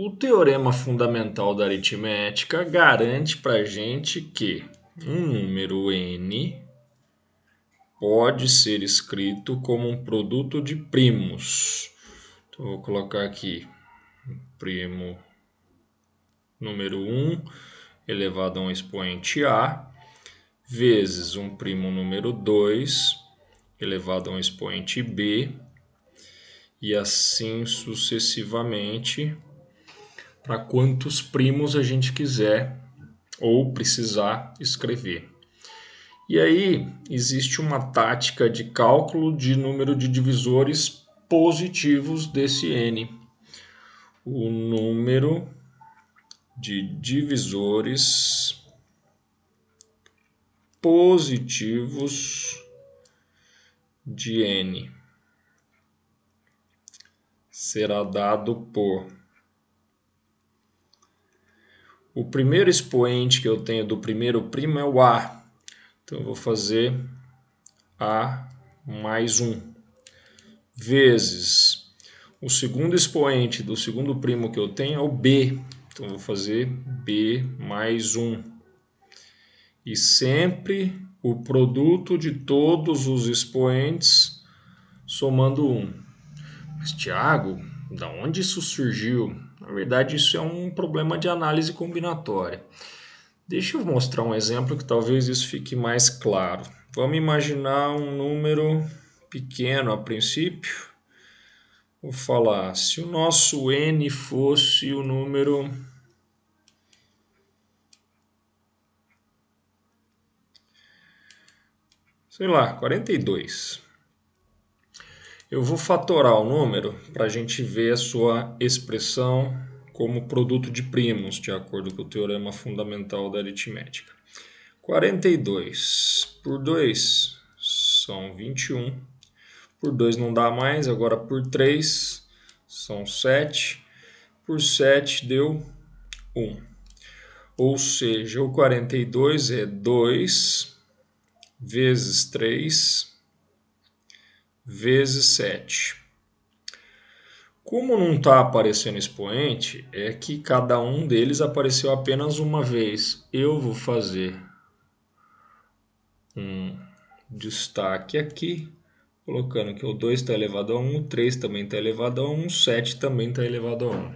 O teorema fundamental da aritmética garante para a gente que um número n pode ser escrito como um produto de primos. Então, vou colocar aqui primo número 1 elevado a um expoente a, vezes um primo número 2 elevado a um expoente b, e assim sucessivamente para quantos primos a gente quiser ou precisar escrever. E aí existe uma tática de cálculo de número de divisores positivos desse n. O número de divisores positivos de n será dado por o primeiro expoente que eu tenho do primeiro primo é o a. Então eu vou fazer a mais 1 vezes o segundo expoente do segundo primo que eu tenho é o b. Então eu vou fazer b mais 1. E sempre o produto de todos os expoentes somando 1. Mas, Thiago, da onde isso surgiu? Na verdade, isso é um problema de análise combinatória. Deixa eu mostrar um exemplo que talvez isso fique mais claro. Vamos imaginar um número pequeno a princípio. Vou falar, se o nosso n fosse o número sei lá, 42. Eu vou fatorar o número para a gente ver a sua expressão como produto de primos, de acordo com o teorema fundamental da aritmética. 42 por 2 são 21. Por 2 não dá mais, agora por 3 são 7. Por 7 deu 1. Ou seja, o 42 é 2 vezes 3 vezes 7. Como não está aparecendo expoente, é que cada um deles apareceu apenas uma vez. Eu vou fazer um destaque aqui, colocando que o 2 está elevado a 1, o 3 também está elevado a 1, o 7 também está elevado a 1.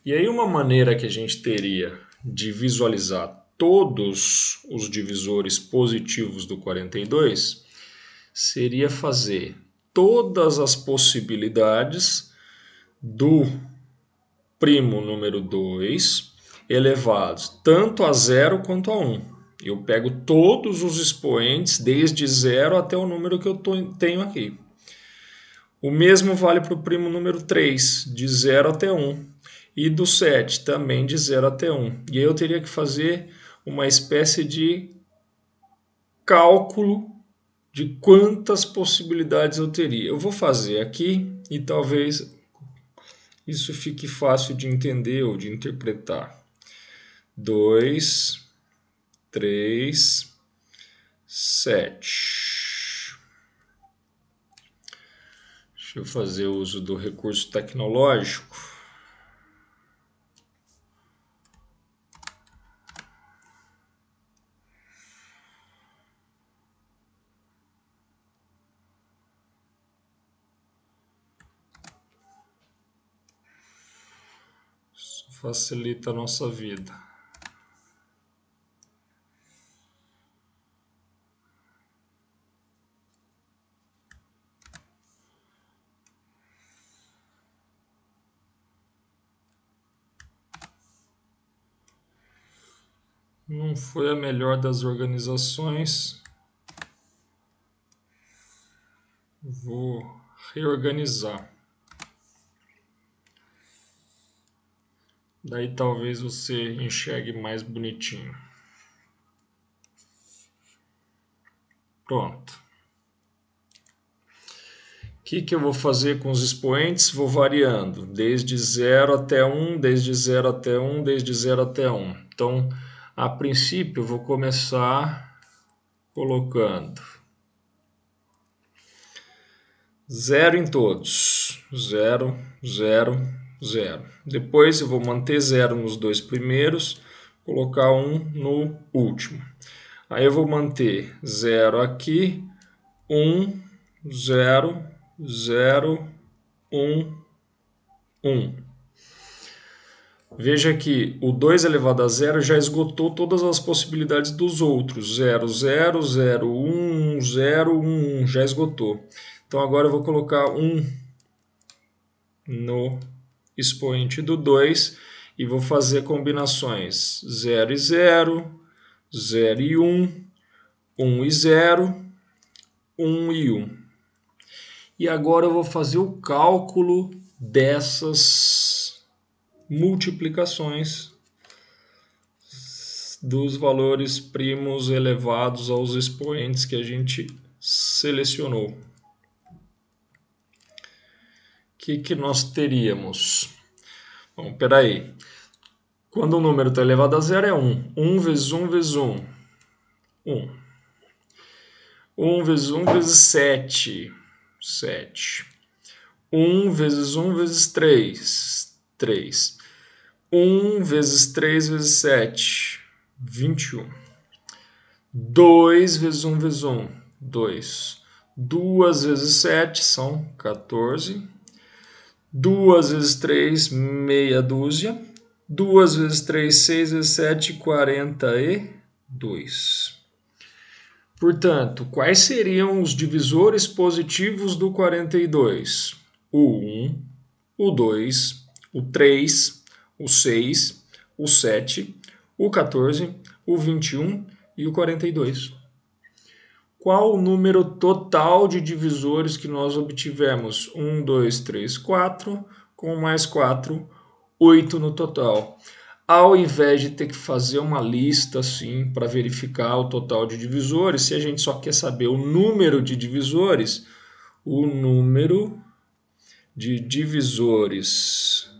E aí uma maneira que a gente teria de visualizar todos os divisores positivos do 42 seria fazer todas as possibilidades do primo número 2 elevados tanto a 0 quanto a 1. Eu pego todos os expoentes desde 0 até o número que eu tenho aqui. O mesmo vale para o primo número 3, de 0 até 1. E do 7, também de 0 até 1. E aí eu teria que fazer uma espécie de cálculo de quantas possibilidades eu teria. Eu vou fazer aqui e talvez isso fique fácil de entender ou de interpretar. 2, 3, 7. Deixa eu fazer uso do recurso tecnológico. Isso facilita a nossa vida. Não foi a melhor das organizações. Vou reorganizar. Daí talvez você enxergue mais bonitinho. Pronto. O que eu vou fazer com os expoentes? Vou variando, desde 0 até 1, desde 0 até 1, desde 0 até 1. Então, a princípio, eu vou começar colocando 0 em todos. 0, 0, 0. Depois eu vou manter 0 nos dois primeiros, colocar 1 no último. Aí eu vou manter 0 aqui, 1, 0, 0, 1, 1. Veja que o 2 elevado a 0 já esgotou todas as possibilidades dos outros. 0, 0, 0, 1, 0, 1, 1, já esgotou. Então agora eu vou colocar 1 no expoente do 2 e vou fazer combinações 0 e 0, 0 e 1, 1 e 0, 1 e 1. E agora eu vou fazer o cálculo dessas multiplicações dos valores primos elevados aos expoentes que a gente selecionou. O que nós teríamos? Bom, espera aí. Quando o número está elevado a 0 é 1. 1 vezes 1 vezes 1. 1. 1 vezes 1 vezes 7. 7. 1 vezes 1 vezes 3. 3. 1 vezes 3 vezes 7. 21. 2 vezes 1 vezes 1. 2. 2 vezes 7 são 14. 2 vezes 3, meia dúzia. 2 vezes 3, 6 vezes 7, 42. Portanto, quais seriam os divisores positivos do 42? O 1, o 2, o 3, o 6, o 7, o 14, o 21 e o 42. Qual o número total de divisores que nós obtivemos? 1, 2, 3, 4, com mais 4, 8 no total. Ao invés de ter que fazer uma lista assim para verificar o total de divisores, se a gente só quer saber o número de divisores, o número de divisores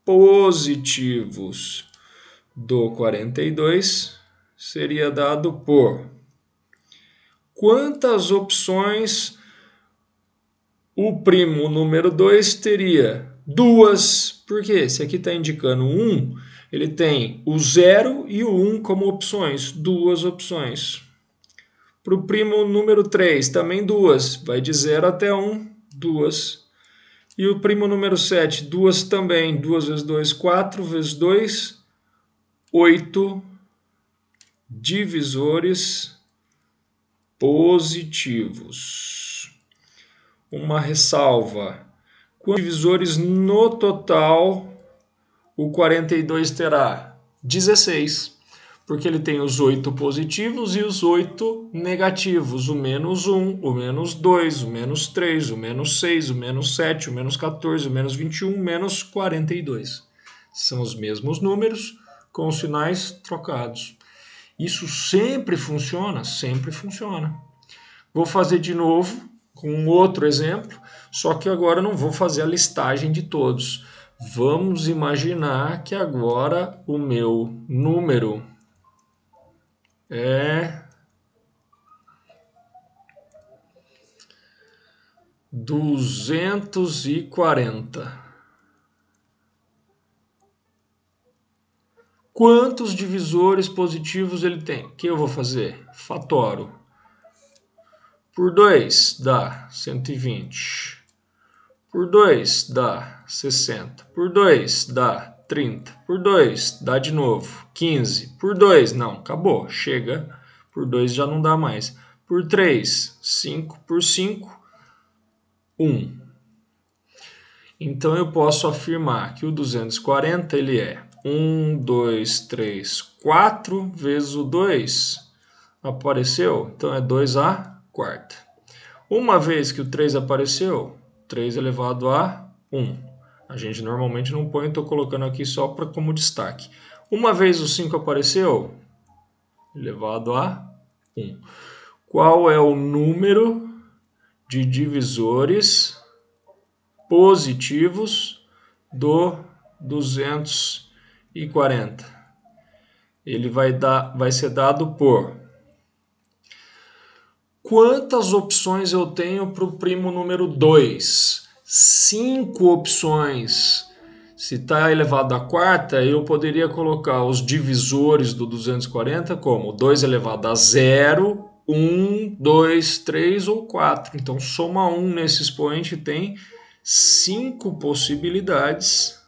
positivos do 42 seria dado por quantas opções o primo número 2 teria? 2. Por quê? Se aqui está indicando 1, ele tem o 0 e o 1 como opções. 2 opções. Para o primo número 3, também 2. Vai de 0 até 1, 2. E o primo número 7, 2 também. 2 vezes 2, 4 vezes 2, 8 divisores positivos. Uma ressalva. Quantos divisores no total o 42 terá? 16, porque ele tem os 8 positivos e os 8 negativos, o menos 1, o menos 2, o menos 3, o menos 6, o menos 7, o menos 14, o menos 21, o menos 42. São os mesmos números com os sinais trocados. Isso sempre funciona? Sempre funciona. Vou fazer de novo com um outro exemplo, só que agora não vou fazer a listagem de todos. Vamos imaginar que agora o meu número é 240. Quantos divisores positivos ele tem? O que eu vou fazer? Fatoro. Por 2 dá 120. Por 2 dá 60. Por 2 dá 30. Por 2 dá de novo 15. Por 2, não, acabou, chega. Por 2 já não dá mais. Por 3, 5. Por 5, 1. Então eu posso afirmar que o 240 ele é 1, 2, 3, 4 vezes o 2 apareceu, então é 2 a quarta. Uma vez que o 3 apareceu, 3 elevado a 1. A gente normalmente não põe, estou colocando aqui só como destaque. Uma vez o 5 apareceu, elevado a 1. Qual é o número de divisores positivos do 240? Ele vai ser dado por quantas opções eu tenho para o primo número 2? 5 opções. Se está elevado à quarta, eu poderia colocar os divisores do 240 como 2 elevado a 0, 1, 2, 3 ou 4. Então, soma 1 nesse expoente tem 5 possibilidades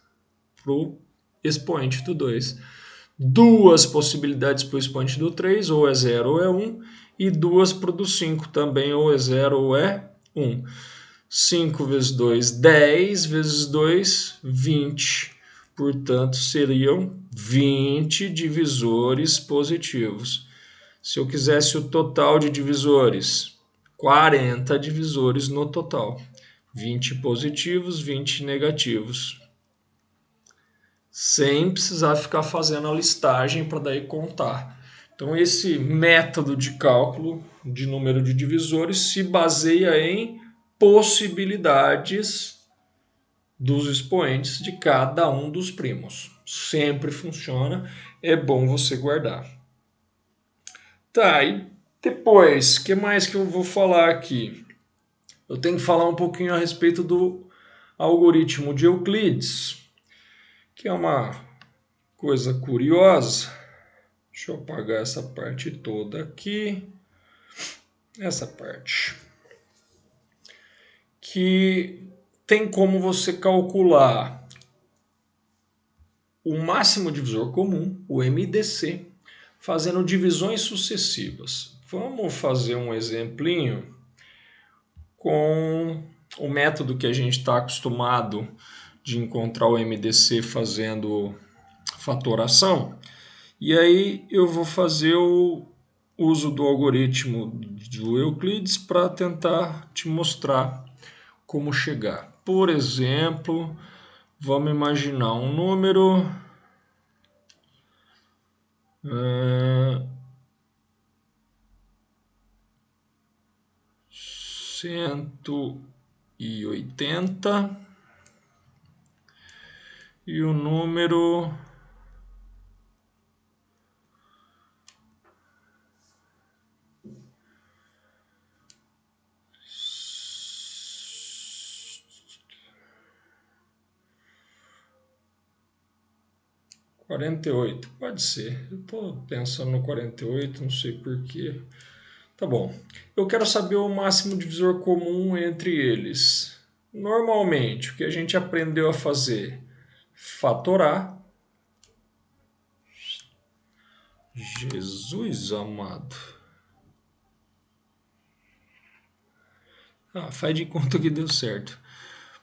para o expoente do 2. Duas possibilidades para o expoente do 3, ou é 0 ou é 1. E duas para o do 5 também, ou é 0 ou é 1. 5 vezes 2, 10, vezes 2, 20. Portanto, seriam 20 divisores positivos. Se eu quisesse o total de divisores, 40 divisores no total. 20 positivos, 20 negativos. Sem precisar ficar fazendo a listagem para daí contar. Então, esse método de cálculo de número de divisores se baseia em possibilidades dos expoentes de cada um dos primos. Sempre funciona, é bom você guardar. Tá, e depois, o que mais que eu vou falar aqui? Eu tenho que falar um pouquinho a respeito do algoritmo de Euclides, que é uma coisa curiosa. Deixa eu apagar essa parte toda aqui. Essa parte. Que tem como você calcular o máximo divisor comum, o MDC, fazendo divisões sucessivas. Vamos fazer um exemplinho com o método que a gente está acostumado de encontrar o MDC fazendo fatoração. E aí eu vou fazer o uso do algoritmo do Euclides para tentar te mostrar como chegar. Por exemplo, vamos imaginar um número 180 e o número 48, pode ser. Eu estou pensando no 48, não sei porquê. Tá bom. Eu quero saber o máximo divisor comum entre eles. Normalmente, o que a gente aprendeu a fazer? Fatorar. Jesus amado. Faz de conta que deu certo.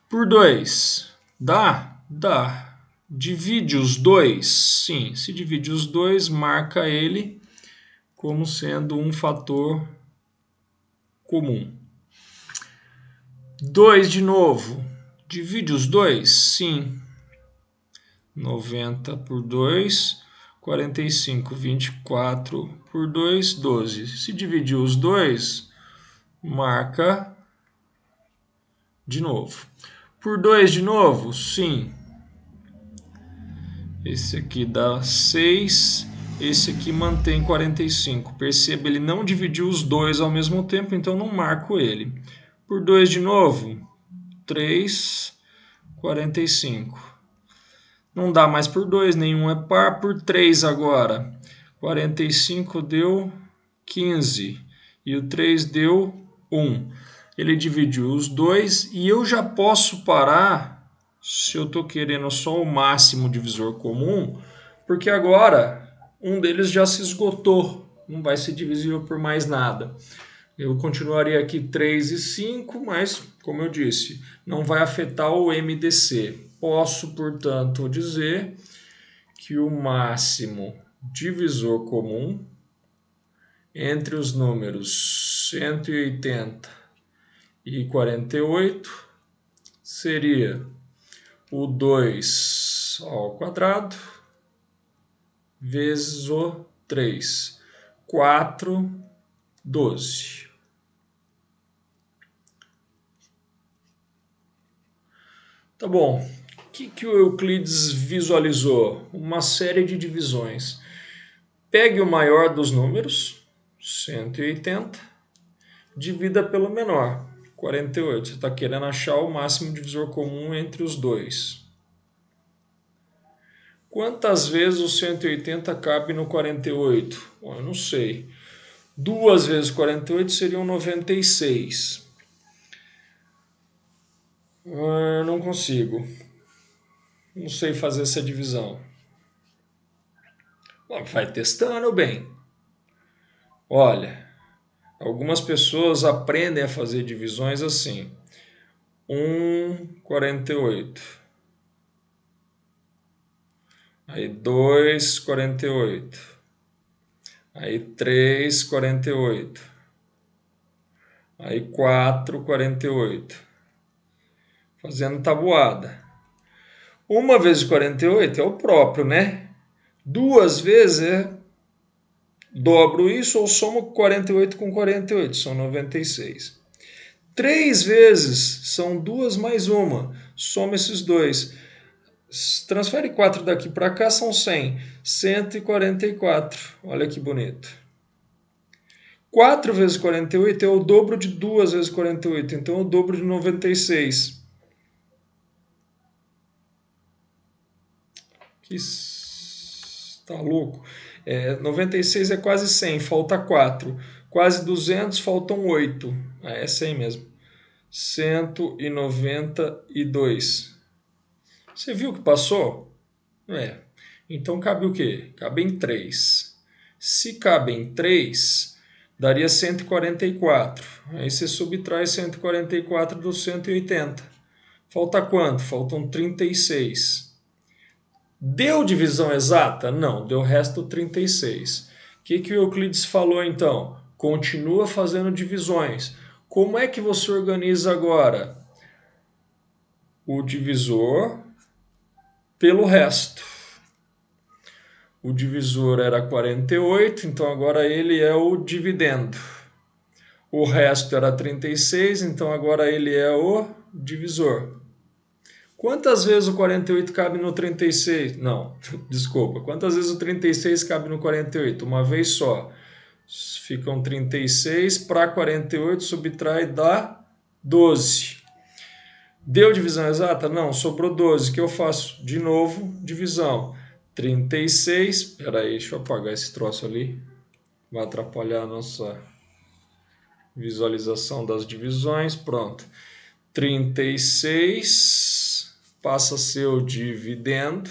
Por 2. Dá? Dá. Divide os dois? Sim. Se divide os dois, marca ele como sendo um fator comum. 2 de novo. Divide os dois? Sim. 90 por 2, 45. 24 por 2, 12. Se dividir os dois, marca de novo. Por 2 de novo? Sim. Esse aqui dá 6. Esse aqui mantém 45. Perceba, ele não dividiu os dois ao mesmo tempo, então não marco ele. Por 2 de novo? 3, 45. Não dá mais por 2, nenhum é par. Por 3 agora. 45 deu 15. E o 3 deu 1. Ele dividiu os dois e eu já posso parar se eu estou querendo só o máximo divisor comum, porque agora um deles já se esgotou, não vai ser divisível por mais nada. Eu continuaria aqui 3 e 5, mas, como eu disse, não vai afetar o MDC. Posso, portanto, dizer que o máximo divisor comum entre os números 180 e 48 seria o 2 ao quadrado vezes o 3. 4, 12. Tá bom. O que o Euclides visualizou? Uma série de divisões. Pegue o maior dos números, 180, divida pelo menor, 48. Você está querendo achar o máximo divisor comum entre os dois. Quantas vezes o 180 cabe no 48? Bom, eu não sei. 2 vezes 48 seriam 96. Não consigo. Não sei fazer essa divisão. Bom, vai testando bem. Olha, algumas pessoas aprendem a fazer divisões assim. 1,48. Aí 2,48. Aí 3,48. Aí 4,48. Fazendo tabuada. 1 vezes 48 é o próprio, né? 2 vezes dobro isso ou somo 48 com 48, são 96. 3 vezes são 2 mais 1, soma esses dois. Transfere 4 daqui para cá, são 100. 144, olha que bonito. 4 vezes 48 é o dobro de 2 vezes 48, então é o dobro de 96. Que tá louco. 96 é quase 100, falta 4. Quase 200, faltam 8. É 100 mesmo. 192. Você viu que passou? Então cabe o quê? Cabe em 3. Se cabe em 3, daria 144. Aí você subtrai 144 dos 180. Falta quanto? Faltam 36. Deu divisão exata? Não, deu resto 36. O que o Euclides falou então? Continua fazendo divisões. Como é que você organiza agora? O divisor pelo resto. O divisor era 48, então agora ele é o dividendo. O resto era 36, então agora ele é o divisor. Quantas vezes o 48 cabe no 36? Não, desculpa. Quantas vezes o 36 cabe no 48? Uma vez só. Ficam 36 para 48, subtrai dá 12. Deu divisão exata? Não, sobrou 12. O que eu faço? De novo, divisão. 36. Espera aí, deixa eu apagar esse troço ali. Vai atrapalhar a nossa visualização das divisões. Pronto. 36 passa a ser o dividendo,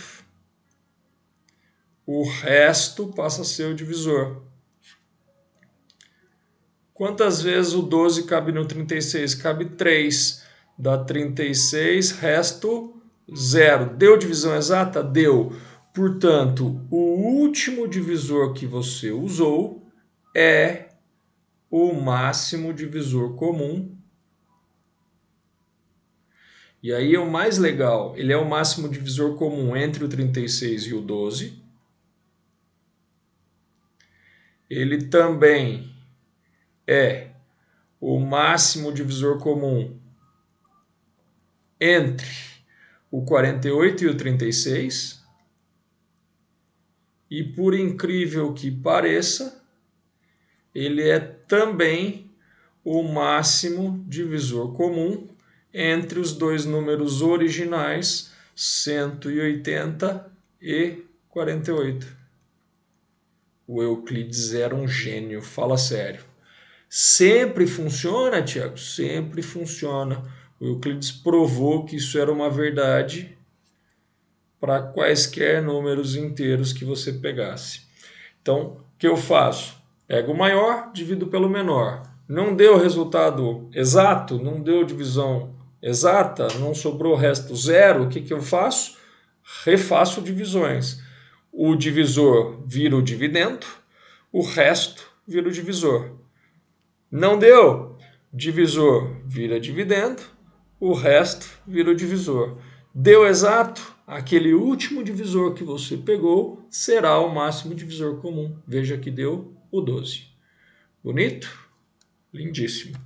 o resto passa a ser o divisor. Quantas vezes o 12 cabe no 36? Cabe 3. Dá 36, resto 0. Deu divisão exata? Deu. Portanto, o último divisor que você usou é o máximo divisor comum. E aí é o mais legal, ele é o máximo divisor comum entre o 36 e o 12. Ele também é o máximo divisor comum entre o 48 e o 36. E por incrível que pareça, ele é também o máximo divisor comum entre os dois números originais, 180 e 48. O Euclides era um gênio, fala sério. Sempre funciona, Tiago? Sempre funciona. O Euclides provou que isso era uma verdade para quaisquer números inteiros que você pegasse. Então, o que eu faço? Pego o maior, divido pelo menor. Não deu resultado exato, não deu divisão exata, não sobrou resto zero, o que eu faço? Refaço divisões. O divisor vira o dividendo, o resto vira o divisor. Não deu? Divisor vira dividendo, o resto vira o divisor. Deu exato? Aquele último divisor que você pegou será o máximo divisor comum. Veja que deu o 12. Bonito? Lindíssimo.